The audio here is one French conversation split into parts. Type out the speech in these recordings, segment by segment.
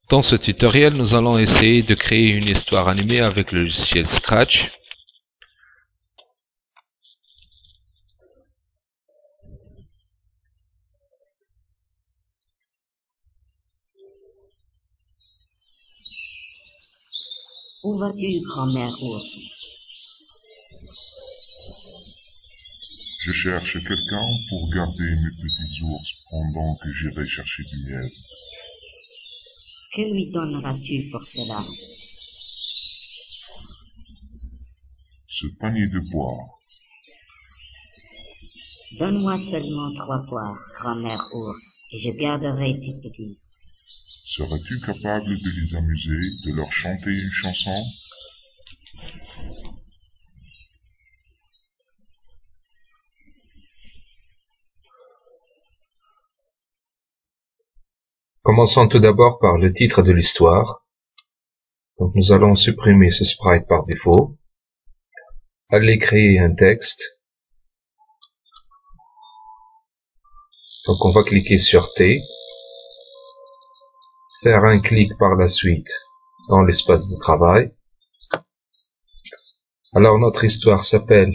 Dans ce tutoriel, nous allons essayer de créer une histoire animée avec le logiciel Scratch. Où vas-tu, grand-mère ours? Je cherche quelqu'un pour garder mes petits ours pendant que j'irai chercher du miel. Que lui donneras-tu pour cela? Ce panier de poires. Donne-moi seulement 3 poires, grand-mère ours, et je garderai tes petits. Serais-tu capable de les amuser, de leur chanter une chanson? Commençons tout d'abord par le titre de l'histoire. Donc nous allons supprimer ce sprite par défaut. Aller créer un texte. Donc on va cliquer sur T. Faire un clic par la suite dans l'espace de travail. Alors notre histoire s'appelle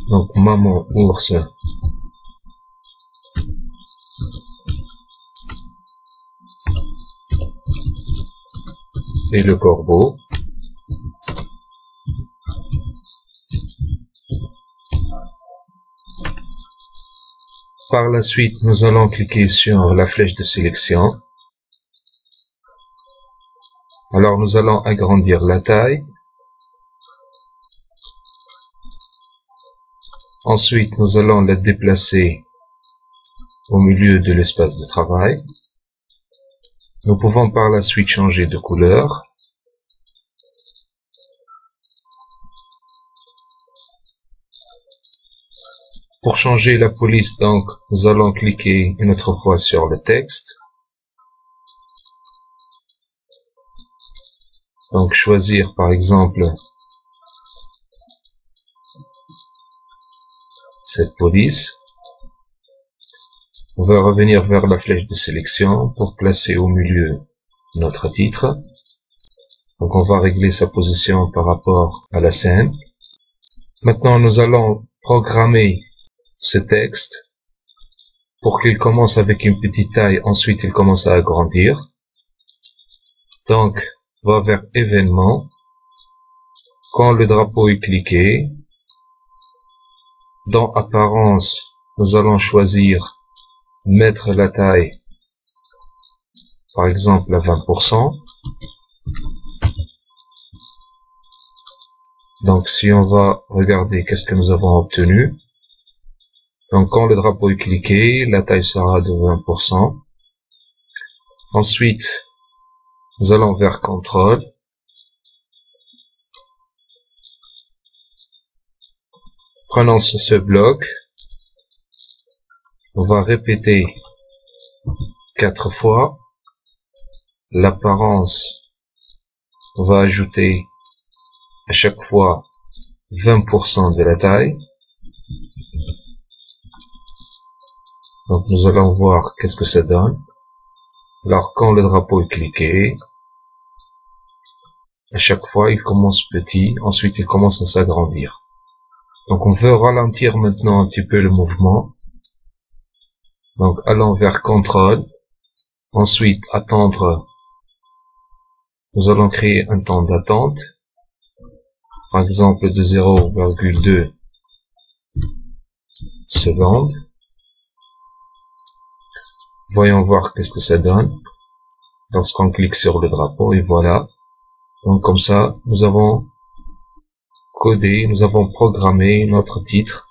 donc Maman ours et le corbeau. Par la suite, nous allons cliquer sur la flèche de sélection. Alors nous allons agrandir la taille. Ensuite, nous allons la déplacer au milieu de l'espace de travail. Nous pouvons par la suite changer de couleur. Pour changer la police, donc, nous allons cliquer une autre fois sur le texte. Donc, choisir par exemple cette police. On va revenir vers la flèche de sélection pour placer au milieu notre titre. Donc on va régler sa position par rapport à la scène. Maintenant nous allons programmer ce texte pour qu'il commence avec une petite taille, ensuite il commence à agrandir. Donc on va vers événements. Quand le drapeau est cliqué, dans apparence, nous allons choisir mettre la taille, par exemple à 20%. Donc si on va regarder qu'est-ce que nous avons obtenu. Donc quand le drapeau est cliqué, la taille sera de 20%. Ensuite, nous allons vers contrôle. Prenons ce bloc. On va répéter 4 fois. L'apparence, on va ajouter à chaque fois 20% de la taille. Donc nous allons voir qu'est-ce que ça donne. Alors quand le drapeau est cliqué, à chaque fois il commence petit, ensuite il commence à s'agrandir. Donc on veut ralentir maintenant un petit peu le mouvement. Donc allons vers contrôle. Ensuite attendre. Nous allons créer un temps d'attente. Par exemple de 0,2 secondes. Voyons voir qu'est-ce que ça donne lorsqu'on clique sur le drapeau, et voilà. Donc comme ça, nous avons codé, nous avons programmé notre titre.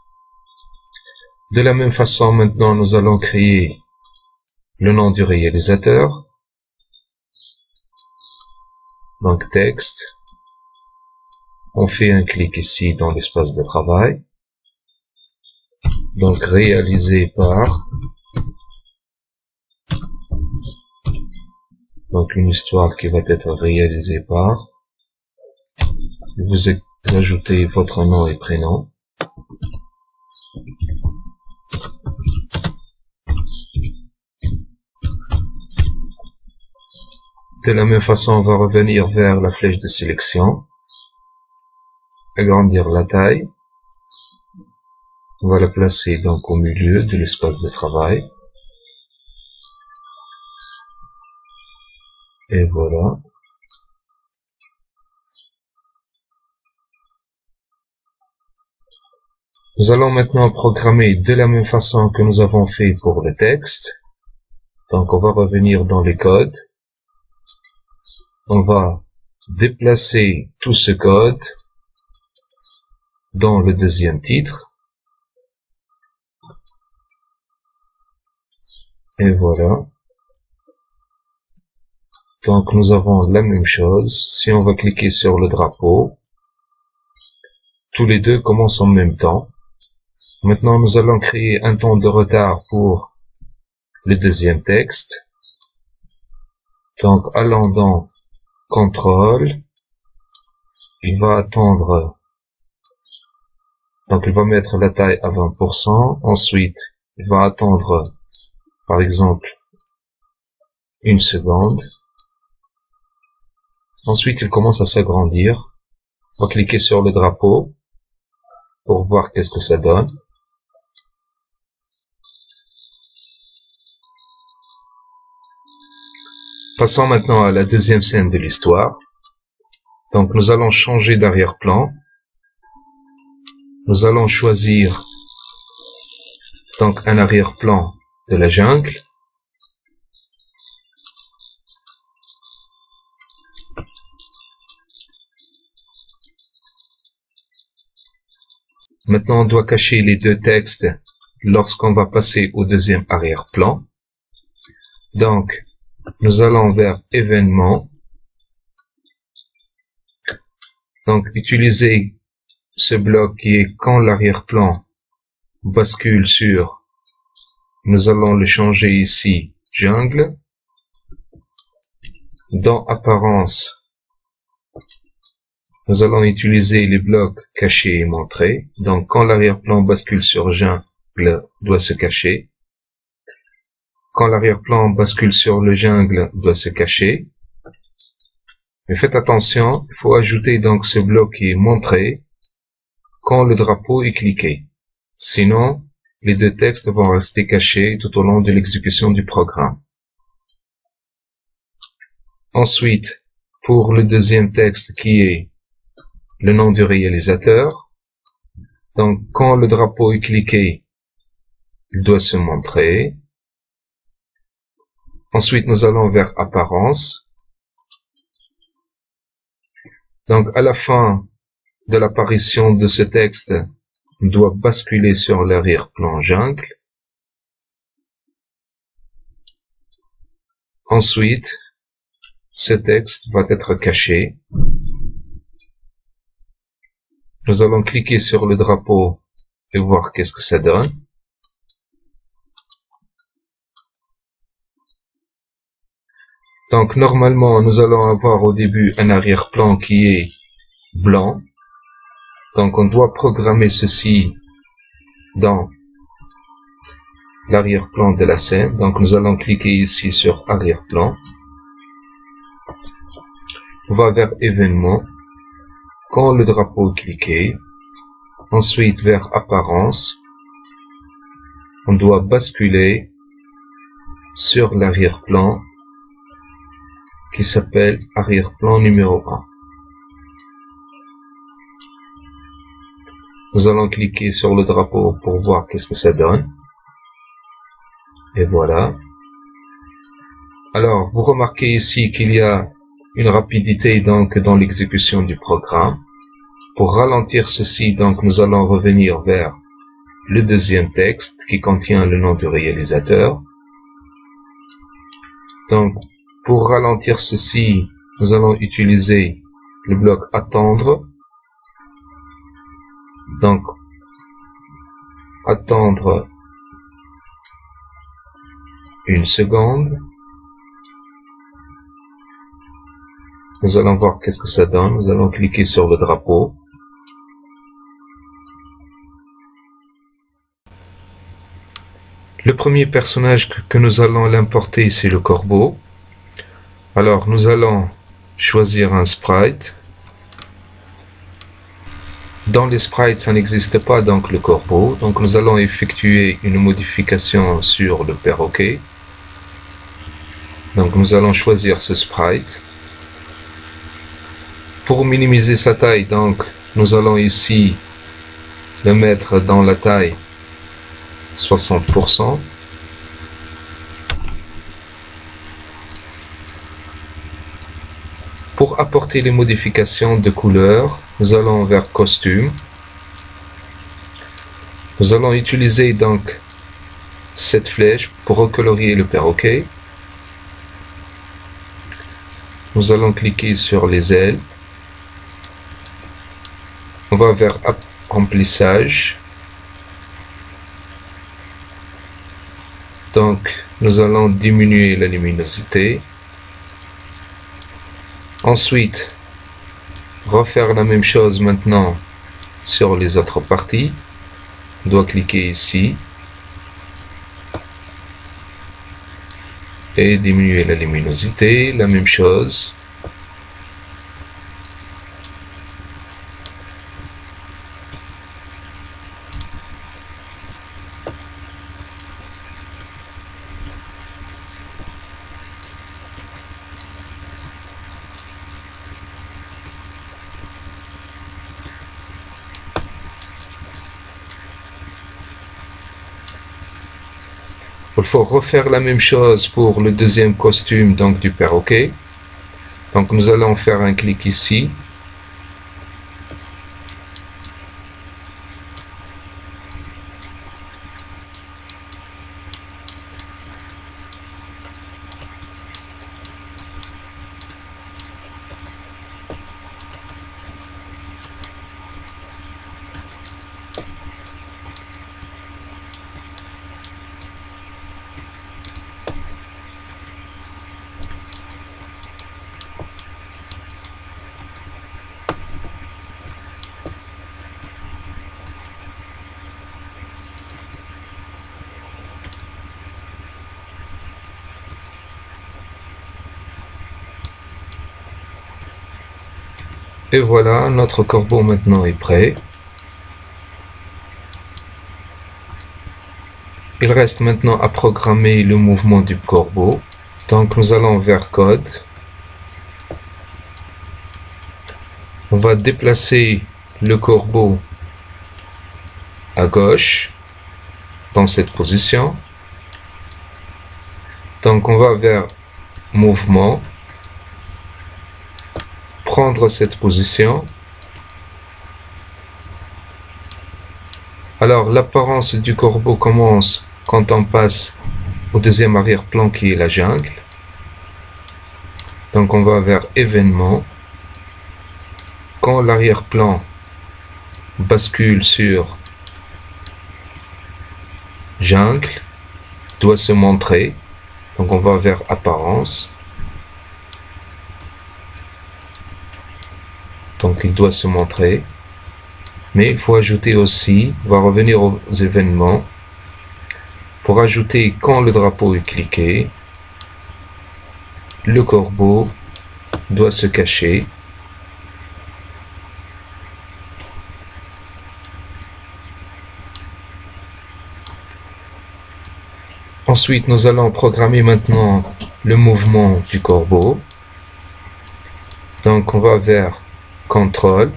De la même façon, maintenant, nous allons créer le nom du réalisateur. Donc texte. On fait un clic ici dans l'espace de travail. Donc réalisé par. Donc une histoire qui va être réalisée par. Vous ajoutez votre nom et prénom. De la même façon, on va revenir vers la flèche de sélection, agrandir la taille. On va la placer donc au milieu de l'espace de travail. Et voilà. Nous allons maintenant programmer de la même façon que nous avons fait pour le texte. Donc on va revenir dans les codes. On va déplacer tout ce code dans le deuxième titre. Et voilà. Donc nous avons la même chose. Si on va cliquer sur le drapeau, tous les deux commencent en même temps. Maintenant nous allons créer un temps de retard pour le deuxième texte. Donc allons dans Contrôle, il va attendre, donc il va mettre la taille à 20%, ensuite il va attendre par exemple 1 seconde, ensuite il commence à s'agrandir, on va cliquer sur le drapeau pour voir qu'est-ce que ça donne. Passons maintenant à la deuxième scène de l'histoire. Donc nous allons changer d'arrière-plan. Nous allons choisir donc un arrière-plan de la jungle. Maintenant on doit cacher les deux textes lorsqu'on va passer au deuxième arrière-plan. Donc nous allons vers événements. Donc, utiliser ce bloc qui est quand l'arrière-plan bascule sur, nous allons le changer ici, jungle. Dans apparence, nous allons utiliser les blocs cachés et montrés. Donc, quand l'arrière-plan bascule sur jungle, doit se cacher. Quand l'arrière-plan bascule sur le jungle, doit se cacher. Mais faites attention, il faut ajouter donc ce bloc qui est montré quand le drapeau est cliqué. Sinon, les deux textes vont rester cachés tout au long de l'exécution du programme. Ensuite, pour le deuxième texte qui est le nom du réalisateur, donc quand le drapeau est cliqué, il doit se montrer. Ensuite, nous allons vers apparence. Donc, à la fin de l'apparition de ce texte, on doit basculer sur l'arrière-plan jungle. Ensuite, ce texte va être caché. Nous allons cliquer sur le drapeau et voir qu'est-ce que ça donne. Donc, normalement, nous allons avoir au début un arrière-plan qui est blanc. Donc, on doit programmer ceci dans l'arrière-plan de la scène. Donc, nous allons cliquer ici sur arrière-plan. On va vers événements. Quand le drapeau est cliqué, ensuite vers apparence, on doit basculer sur l'arrière-plan qui s'appelle arrière-plan numéro 1. Nous allons cliquer sur le drapeau pour voir qu'est-ce que ça donne. Et voilà. Alors, vous remarquez ici qu'il y a une rapidité donc dans l'exécution du programme. Pour ralentir ceci, donc nous allons revenir vers le deuxième texte qui contient le nom du réalisateur. Donc, pour ralentir ceci, nous allons utiliser le bloc attendre. Donc, attendre 1 seconde. Nous allons voir qu'est-ce que ça donne. Nous allons cliquer sur le drapeau. Le premier personnage que nous allons l'importer, c'est le corbeau. Alors nous allons choisir un sprite. Dans les sprites, ça n'existe pas donc le corbeau. Donc nous allons effectuer une modification sur le perroquet. Donc nous allons choisir ce sprite. Pour minimiser sa taille, donc nous allons ici le mettre dans la taille 60%. Pour apporter les modifications de couleur, nous allons vers costume. Nous allons utiliser donc cette flèche pour recolorier le perroquet. Nous allons cliquer sur les ailes. On va vers remplissage. Donc, nous allons diminuer la luminosité. Ensuite, refaire la même chose maintenant sur les autres parties. On doit cliquer ici. Et diminuer la luminosité, la même chose. Il faut refaire la même chose pour le deuxième costume donc du perroquet. Donc nous allons faire un clic ici. Et voilà, notre corbeau maintenant est prêt. Il reste maintenant à programmer le mouvement du corbeau. Donc nous allons vers code. On va déplacer le corbeau à gauche dans cette position. Donc on va vers mouvement. Prendre cette position. Alors l'apparence du corbeau commence quand on passe au deuxième arrière-plan qui est la jungle. Donc on va vers événements. Quand l'arrière-plan bascule sur jungle, doit se montrer. Donc on va vers apparence. Donc il doit se montrer. Mais il faut ajouter aussi, on va revenir aux événements. Pour ajouter quand le drapeau est cliqué, le corbeau doit se cacher. Ensuite, nous allons programmer maintenant le mouvement du corbeau. Donc on va vers contrôle.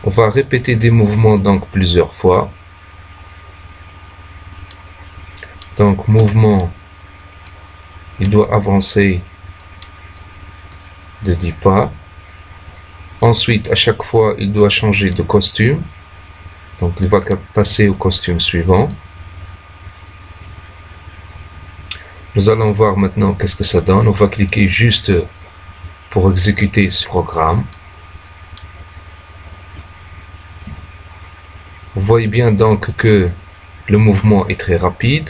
On va répéter des mouvements donc plusieurs fois. Donc mouvement, il doit avancer de 10 pas. Ensuite, à chaque fois, il doit changer de costume. Donc il va passer au costume suivant. Nous allons voir maintenant qu'est-ce que ça donne. On va cliquer juste pour exécuter ce programme. Vous voyez bien donc que le mouvement est très rapide.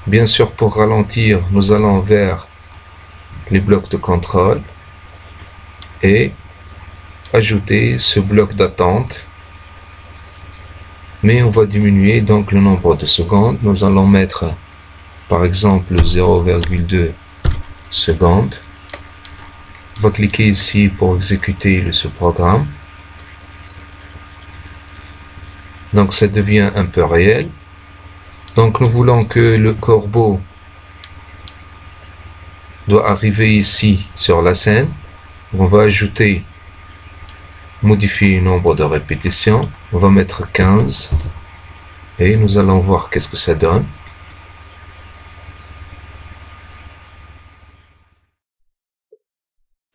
Bien sûr, pour ralentir, nous allons vers les blocs de contrôle et ajouter ce bloc d'attente. Mais on va diminuer donc le nombre de secondes. Nous allons mettre par exemple 0,2 secondes. On va cliquer ici pour exécuter ce programme. Donc ça devient un peu réel. Donc nous voulons que le corbeau doit arriver ici sur la scène. On va ajouter, modifier le nombre de répétitions. On va mettre 15 et nous allons voir qu'est-ce que ça donne.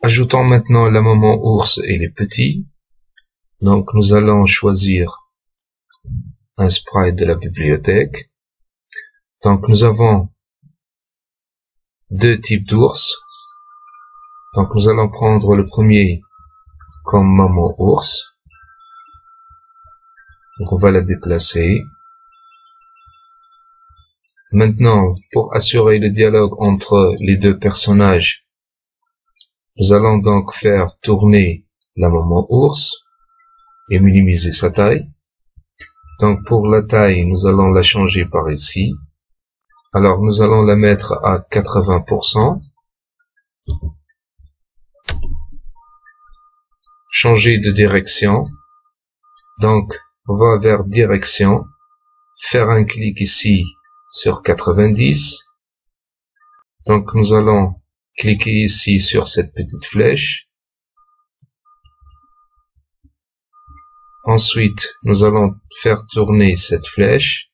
Ajoutons maintenant la maman ours et les petits. Donc nous allons choisir un sprite de la bibliothèque. Donc nous avons deux types d'ours. Donc nous allons prendre le premier comme maman ours. Donc on va la déplacer. Maintenant, pour assurer le dialogue entre les deux personnages, nous allons donc faire tourner la maman ours et minimiser sa taille. Donc pour la taille, nous allons la changer par ici. Alors nous allons la mettre à 80%. Changer de direction. Donc on va vers direction. Faire un clic ici sur 90. Donc nous allons cliquer ici sur cette petite flèche. Ensuite, nous allons faire tourner cette flèche.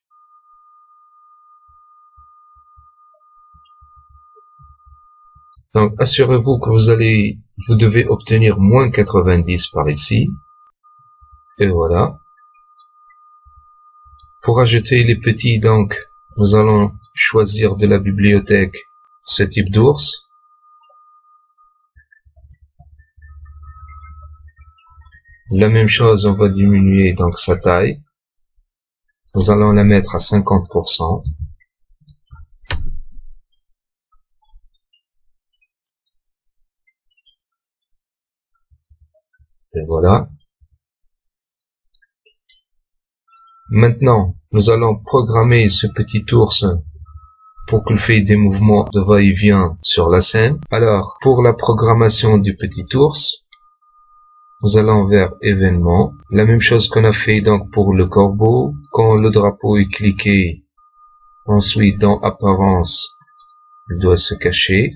Donc, assurez-vous que vous devez obtenir moins 90 par ici. Et voilà. Pour ajouter les petits, donc, nous allons choisir de la bibliothèque ce type d'ours. La même chose, on va diminuer donc sa taille. Nous allons la mettre à 50%. Et voilà. Maintenant, nous allons programmer ce petit ours pour qu'il fasse des mouvements de va-et-vient sur la scène. Alors, pour la programmation du petit ours, nous allons vers événements. La même chose qu'on a fait donc pour le corbeau. Quand le drapeau est cliqué, ensuite dans apparence, il doit se cacher.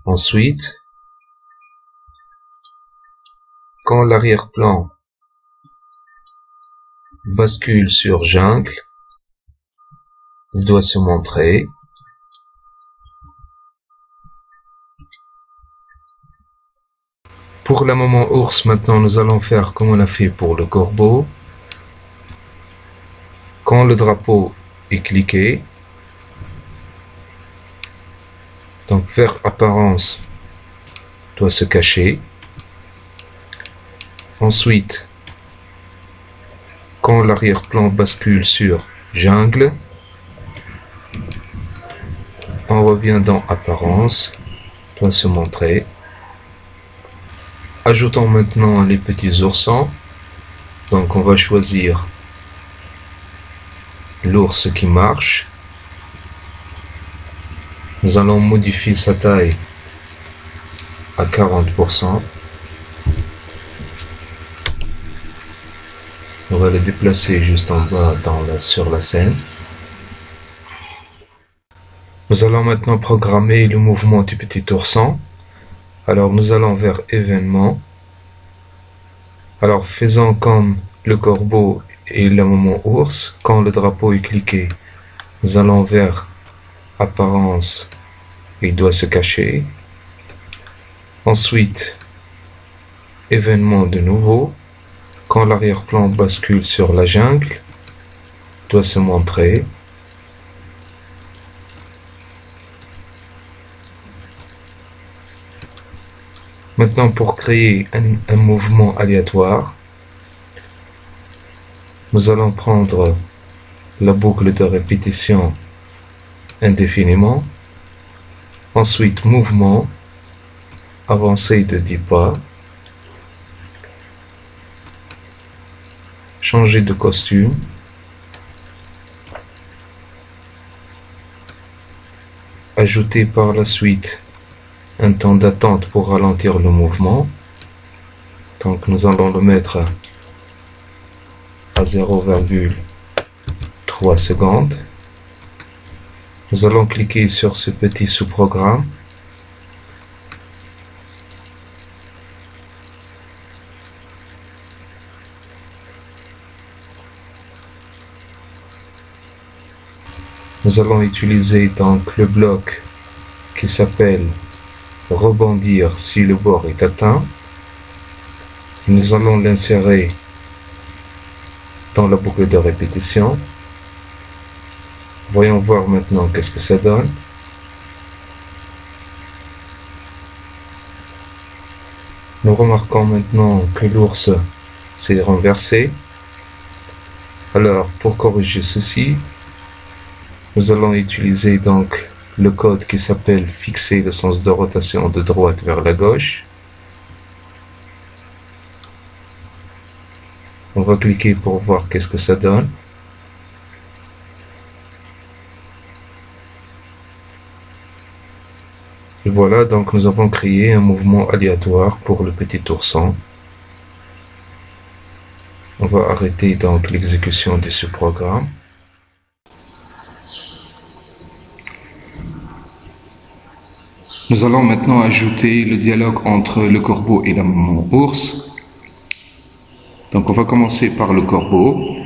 Ensuite, quand l'arrière-plan bascule sur jungle, il doit se montrer. Pour la maman ours, maintenant, nous allons faire comme on a fait pour le corbeau. Quand le drapeau est cliqué, donc vers apparence, doit se cacher. Ensuite, quand l'arrière-plan bascule sur jungle, on revient dans apparence, doit se montrer. Ajoutons maintenant les petits oursons. Donc on va choisir l'ours qui marche. Nous allons modifier sa taille à 40%. On va le déplacer juste en bas sur la scène. Nous allons maintenant programmer le mouvement du petit ourson. Alors nous allons vers événements. Alors faisons comme le corbeau et la maman ours. Quand le drapeau est cliqué, nous allons vers apparence. Il doit se cacher. Ensuite, événement de nouveau. Quand l'arrière-plan bascule sur la jungle, il doit se montrer. Maintenant, pour créer un mouvement aléatoire, nous allons prendre la boucle de répétition indéfiniment. Ensuite, mouvement, avancé de 10 pas. Changer de costume. ajouter par la suite un temps d'attente pour ralentir le mouvement. Donc nous allons le mettre à 0,3 secondes. Nous allons cliquer sur ce petit sous-programme. Nous allons utiliser donc le bloc qui s'appelle rebondir si le bord est atteint. Nous allons l'insérer dans la boucle de répétition. Voyons voir maintenant qu'est-ce que ça donne. Nous remarquons maintenant que l'ours s'est renversé. Alors, pour corriger ceci, nous allons utiliser donc le code qui s'appelle fixer le sens de rotation de droite vers la gauche. On va cliquer pour voir qu'est-ce que ça donne. Et voilà, donc nous avons créé un mouvement aléatoire pour le petit ourson. On va arrêter donc l'exécution de ce programme. Nous allons maintenant ajouter le dialogue entre le corbeau et la maman ours. Donc on va commencer par le corbeau.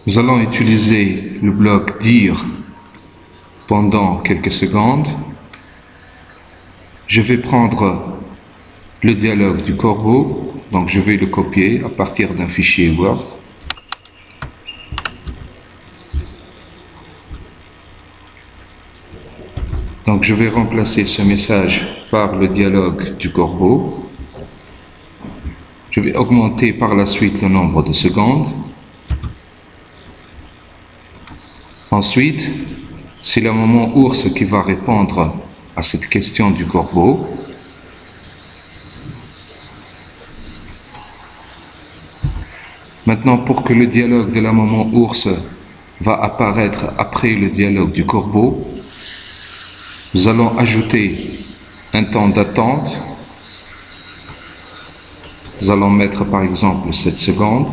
Nous allons utiliser le bloc dire pendant quelques secondes. Je vais prendre le dialogue du corbeau, donc je vais le copier à partir d'un fichier Word. Donc je vais remplacer ce message par le dialogue du corbeau. Je vais augmenter par la suite le nombre de secondes. Ensuite, c'est la maman ours qui va répondre à cette question du corbeau. Maintenant, pour que le dialogue de la maman ours va apparaître après le dialogue du corbeau, nous allons ajouter un temps d'attente. Nous allons mettre par exemple 7 secondes.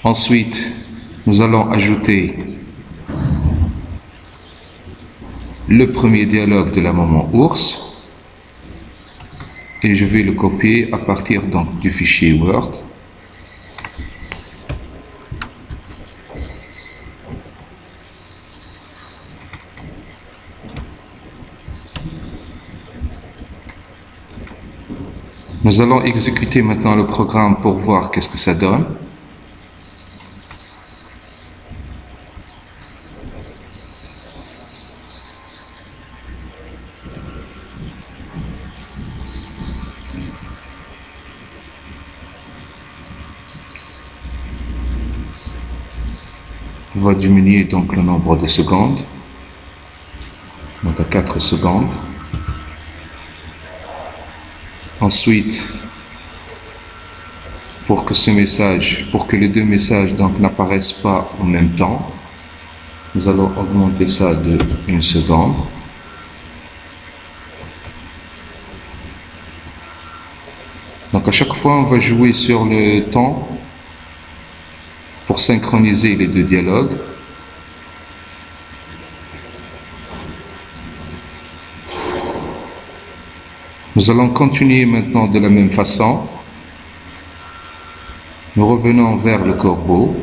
Ensuite, nous allons ajouter le premier dialogue de la maman ours. Et je vais le copier à partir donc du fichier Word. Nous allons exécuter maintenant le programme pour voir qu'est-ce que ça donne. On va diminuer donc le nombre de secondes, donc à 4 secondes. Ensuite, pour que les deux messages donc n'apparaissent pas en même temps, nous allons augmenter ça de 1 seconde. Donc à chaque fois, on va jouer sur le temps pour synchroniser les deux dialogues. Nous allons continuer maintenant de la même façon. Nous revenons vers le corbeau.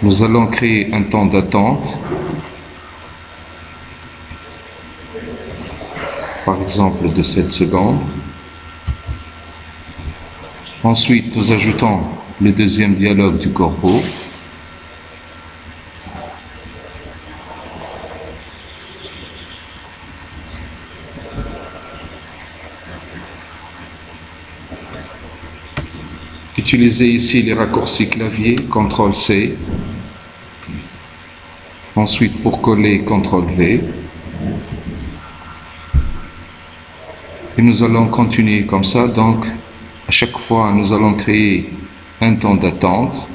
Nous allons créer un temps d'attente. Par exemple de 7 secondes. Ensuite, nous ajoutons le deuxième dialogue du corbeau. Utilisez ici les raccourcis clavier, CTRL-C. Ensuite, pour coller, CTRL-V. Et nous allons continuer comme ça. Donc, à chaque fois, nous allons créer un temps d'attente.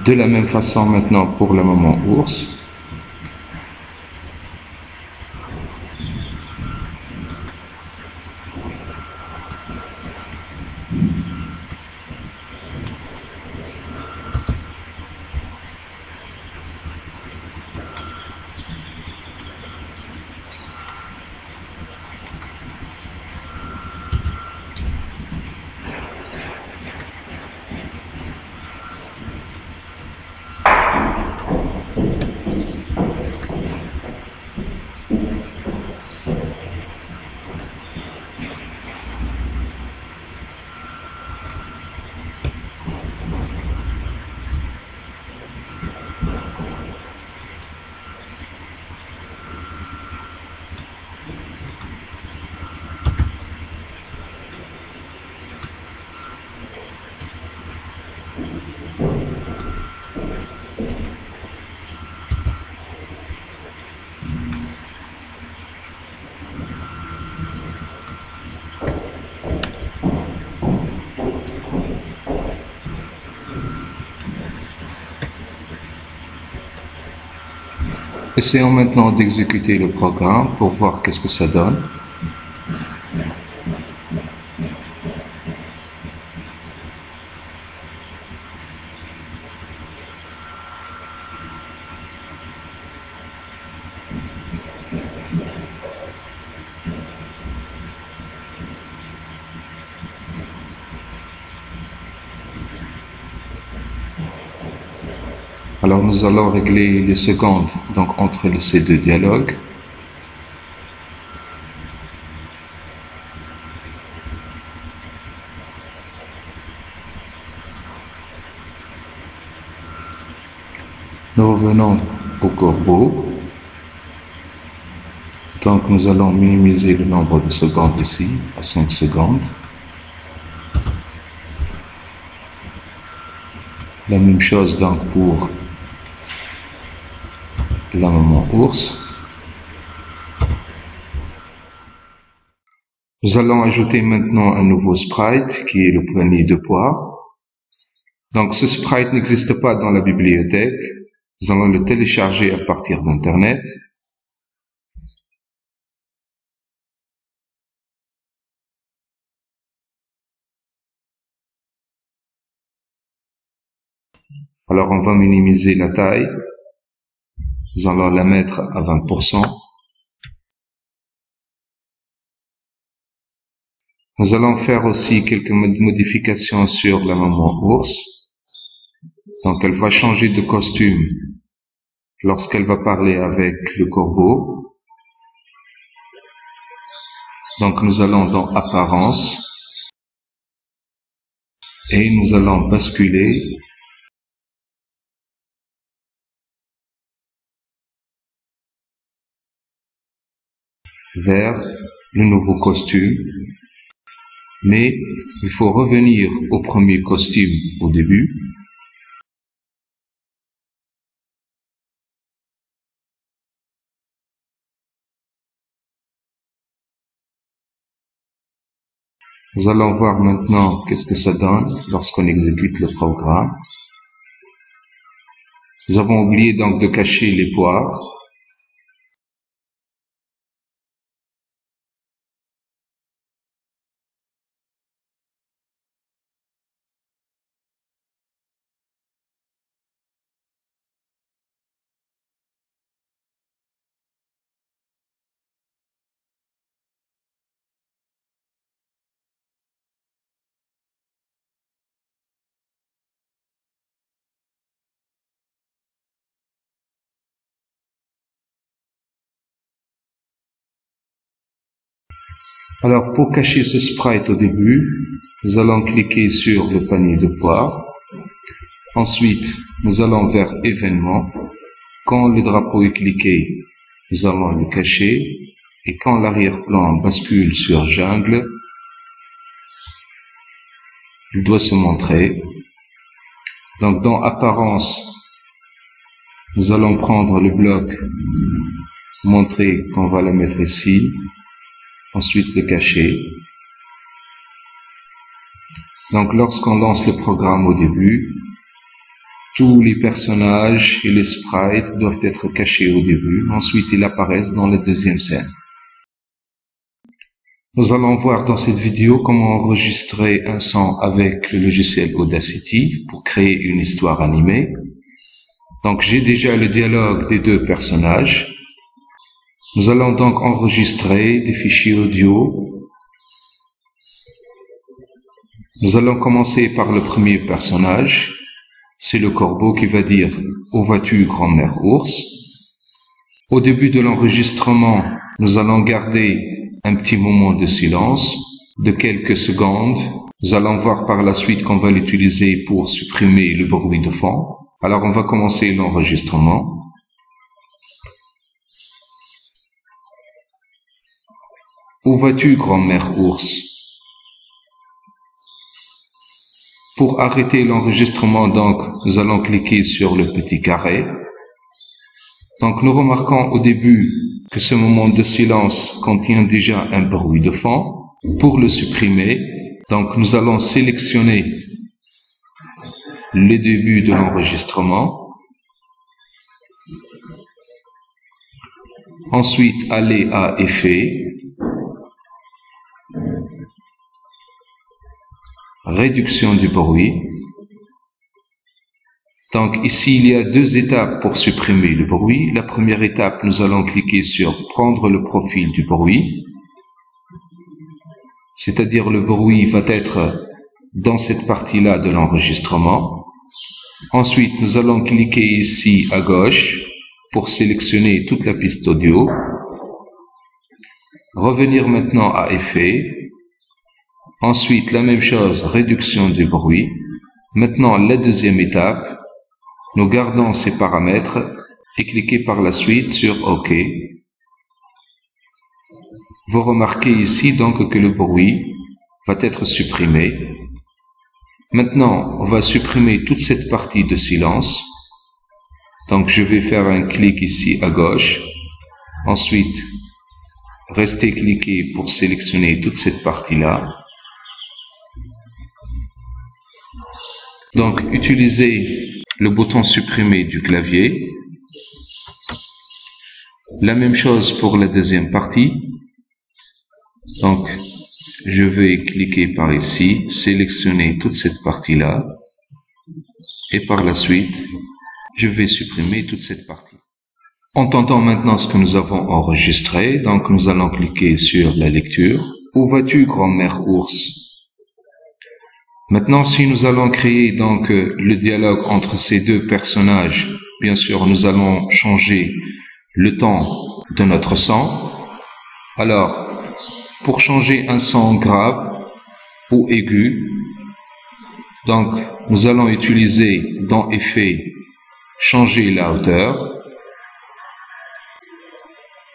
De la même façon maintenant pour la maman ours. Essayons maintenant d'exécuter le programme pour voir qu'est-ce que ça donne. Alors nous allons régler les secondes donc entre ces deux dialogues. Nous revenons au corbeau. Donc nous allons minimiser le nombre de secondes ici à 5 secondes. La même chose donc pour la maman ours. Nous allons ajouter maintenant un nouveau sprite qui est le panier de poire. Donc ce sprite n'existe pas dans la bibliothèque. Nous allons le télécharger à partir d'Internet. Alors on va minimiser la taille. Nous allons la mettre à 20%. Nous allons faire aussi quelques modifications sur la maman ours. Donc elle va changer de costume lorsqu'elle va parler avec le corbeau. Donc nous allons dans Apparence et nous allons basculer vers le nouveau costume. Mais il faut revenir au premier costume au début. Nous allons voir maintenant qu'est-ce que ça donne lorsqu'on exécute le programme. Nous avons oublié donc de cacher les poires. Alors pour cacher ce sprite au début, nous allons cliquer sur le panier de poire. Ensuite, nous allons vers Événements. Quand le drapeau est cliqué, nous allons le cacher. Et quand l'arrière-plan bascule sur Jungle, il doit se montrer. Donc dans Apparence, nous allons prendre le bloc, montrer qu'on va le mettre ici. Ensuite le cacher. Donc lorsqu'on lance le programme au début, tous les personnages et les sprites doivent être cachés au début. Ensuite, ils apparaissent dans la deuxième scène. Nous allons voir dans cette vidéo comment enregistrer un son avec le logiciel Audacity pour créer une histoire animée. Donc, j'ai déjà le dialogue des deux personnages. Nous allons donc enregistrer des fichiers audio. Nous allons commencer par le premier personnage. C'est le corbeau qui va dire « Où vas-tu, grand-mère ours ?» Au début de l'enregistrement, nous allons garder un petit moment de silence de quelques secondes. Nous allons voir par la suite qu'on va l'utiliser pour supprimer le bruit de fond. Alors, on va commencer l'enregistrement. Où vas-tu, grand-mère ours? Pour arrêter l'enregistrement, donc, nous allons cliquer sur le petit carré. Donc, nous remarquons au début que ce moment de silence contient déjà un bruit de fond. Pour le supprimer, donc, nous allons sélectionner le début de l'enregistrement. Ensuite, aller à Effets. Réduction du bruit. Donc ici, il y a deux étapes pour supprimer le bruit. La première étape, nous allons cliquer sur prendre le profil du bruit. C'est-à-dire le bruit va être dans cette partie-là de l'enregistrement. Ensuite, nous allons cliquer ici à gauche pour sélectionner toute la piste audio. Revenir maintenant à Effets. Ensuite, la même chose, réduction du bruit. Maintenant, la deuxième étape, nous gardons ces paramètres et cliquez par la suite sur OK. Vous remarquez ici donc que le bruit va être supprimé. Maintenant, on va supprimer toute cette partie de silence. Donc, je vais faire un clic ici à gauche. Ensuite, restez cliqué pour sélectionner toute cette partie-là. Donc, utilisez le bouton supprimer du clavier. La même chose pour la deuxième partie. Donc, je vais cliquer par ici, sélectionner toute cette partie-là. Et par la suite, je vais supprimer toute cette partie. Entendons maintenant ce que nous avons enregistré. Donc, nous allons cliquer sur la lecture. Où vas-tu, grand-mère ours? Maintenant, si nous allons créer donc le dialogue entre ces deux personnages, bien sûr, nous allons changer le ton de notre son. Alors, pour changer un son grave ou aigu, donc nous allons utiliser dans Effets, changer la hauteur.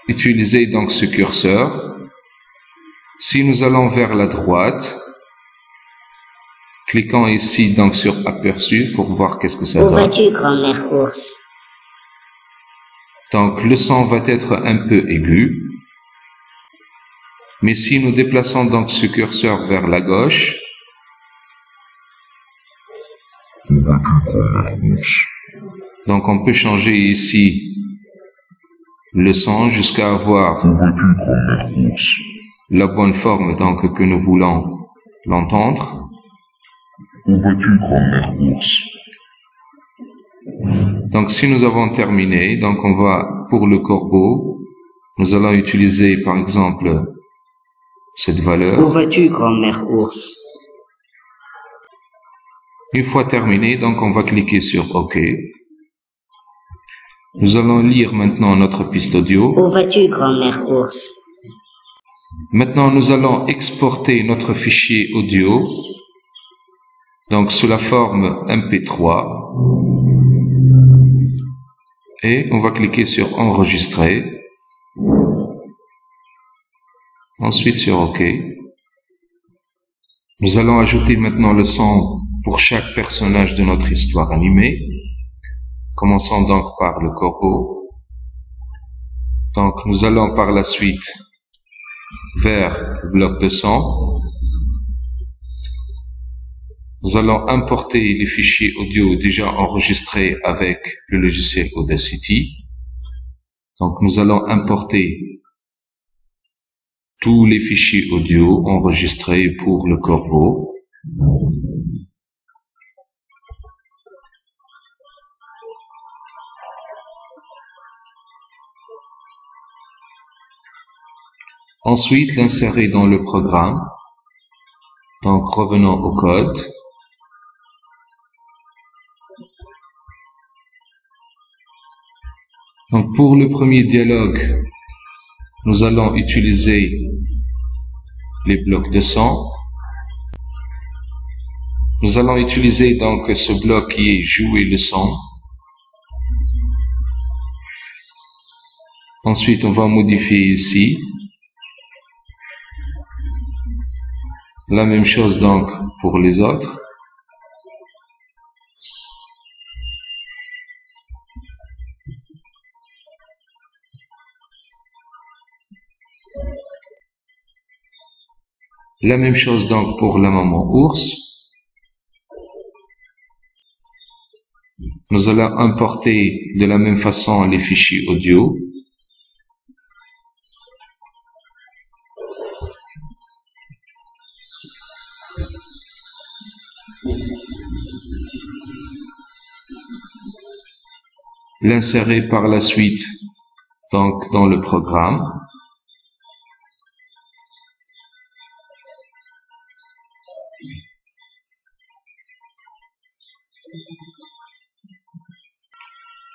Utiliser donc ce curseur. Si nous allons vers la droite, cliquons ici donc sur aperçu pour voir qu'est-ce que ça donne. Où vas-tu, grand-mère ours? Donc le son va être un peu aigu. Mais si nous déplaçons donc ce curseur vers la gauche, donc on peut changer ici le son jusqu'à avoir la bonne forme donc que nous voulons l'entendre. Où vas-tu, grand-mère ours? Donc si nous avons terminé, donc on va pour le corbeau, nous allons utiliser par exemple cette valeur. Où vas-tu, grand-mère ours? Une fois terminé, donc on va cliquer sur OK. Nous allons lire maintenant notre piste audio. Où vas-tu, grand-mère ours? Maintenant, nous allons exporter notre fichier audio, donc sous la forme MP3. Et on va cliquer sur Enregistrer. Ensuite sur OK. Nous allons ajouter maintenant le son pour chaque personnage de notre histoire animée. Commençons donc par le corbeau. Donc nous allons par la suite vers le bloc de son. Nous allons importer les fichiers audio déjà enregistrés avec le logiciel Audacity. Donc nous allons importer tous les fichiers audio enregistrés pour le corbeau. Ensuite, l'insérer dans le programme. Donc, revenons au code. Donc, pour le premier dialogue, nous allons utiliser les blocs de son. Nous allons utiliser donc ce bloc qui est jouer le son. Ensuite, on va modifier ici. La même chose donc pour les autres. La même chose donc pour la maman ours. Nous allons importer de la même façon les fichiers audio. L'insérer par la suite donc dans le programme.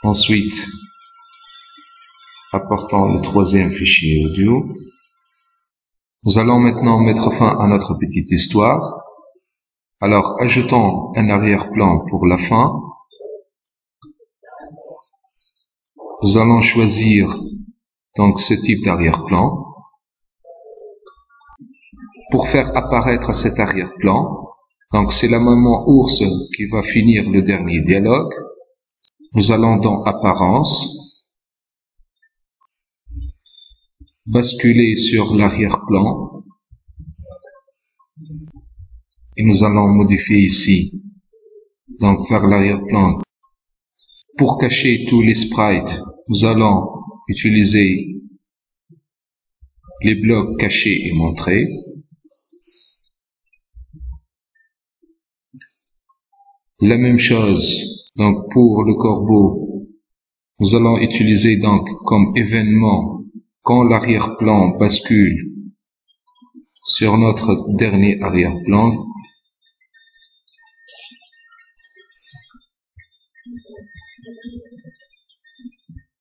Ensuite, apportons le troisième fichier audio. Nous allons maintenant mettre fin à notre petite histoire. Alors, ajoutons un arrière-plan pour la fin. Nous allons choisir donc ce type d'arrière-plan. Pour faire apparaître cet arrière-plan, donc c'est la maman ours qui va finir le dernier dialogue. Nous allons dans Apparence, basculer sur l'arrière-plan et nous allons modifier ici, donc vers l'arrière-plan. Pour cacher tous les sprites, nous allons utiliser les blocs cachés et montrés. La même chose donc pour le corbeau, nous allons utiliser donc comme événement quand l'arrière-plan bascule sur notre dernier arrière-plan.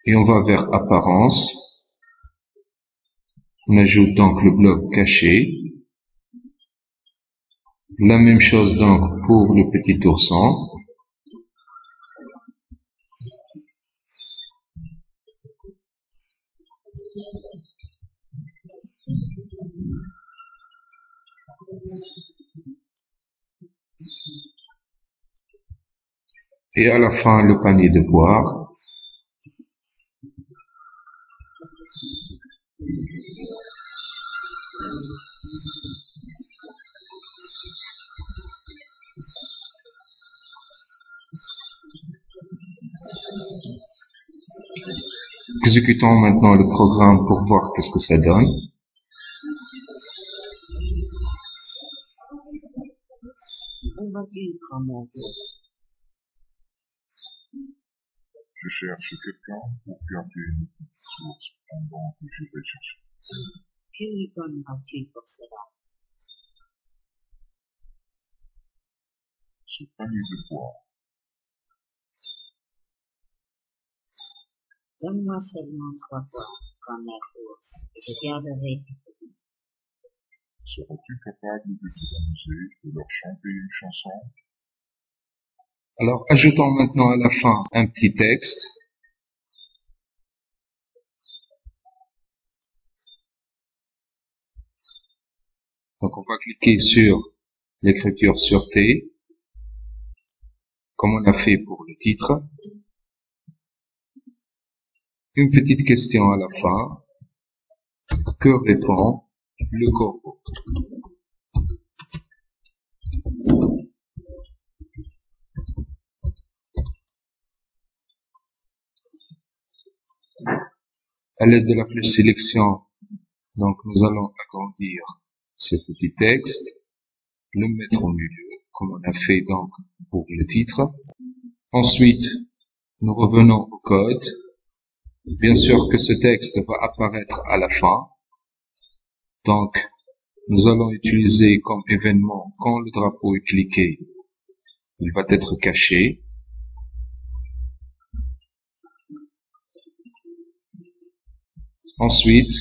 Et on va vers Apparence. On ajoute donc le bloc caché. La même chose donc pour le petit ourson. Et à la fin, le panier de boire. Exécutons maintenant le programme pour voir qu'est-ce que ça donne. Où vas-tu, grand-mère? Je cherche quelqu'un pour garder une petite source pendant que je vais chercher. Que lui donneras-tu pour cela? Ce panier de bois. Donne-moi seulement 3 poires, grand-mère ours, et je garderai tes petits. Seras-tu capable de t'amuser de leur chanter une chanson? Alors, ajoutons maintenant à la fin un petit texte. Donc, on va cliquer sur l'écriture sur T, comme on a fait pour le titre. Une petite question à la fin. Que répond le corbeau? À l'aide de la flèche sélection, donc nous allons agrandir ce petit texte, le mettre au milieu, comme on a fait donc pour le titre. Ensuite, nous revenons au code. Bien sûr que ce texte va apparaître à la fin. Donc, nous allons utiliser comme événement quand le drapeau est cliqué, il va être caché. Ensuite,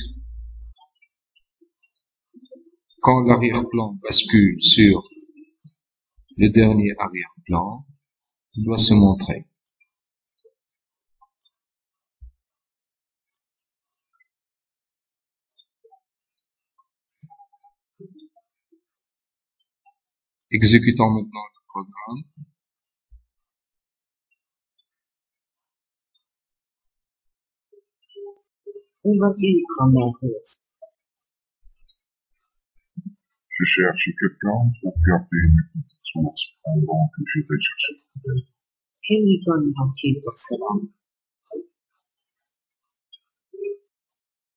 quand l'arrière-plan bascule sur le dernier arrière-plan, il doit se montrer. Exécutons maintenant le programme. Où vas-tu, grand-mère ours? Je cherche quelqu'un pour garder mes petites sources pendant que je vais chercher. Que lui donneras-tu pour cela?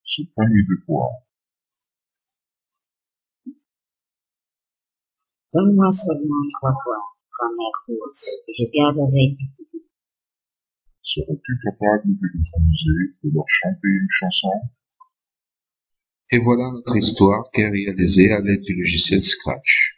Ce panier de bois. Donne-moi seulement 3 poires, grand-mère ours, et je garderai tes petits. Serais-tu capable de les amuser, de leur chanter une chanson? Et voilà notre histoire qui est réalisée à l'aide du logiciel Scratch.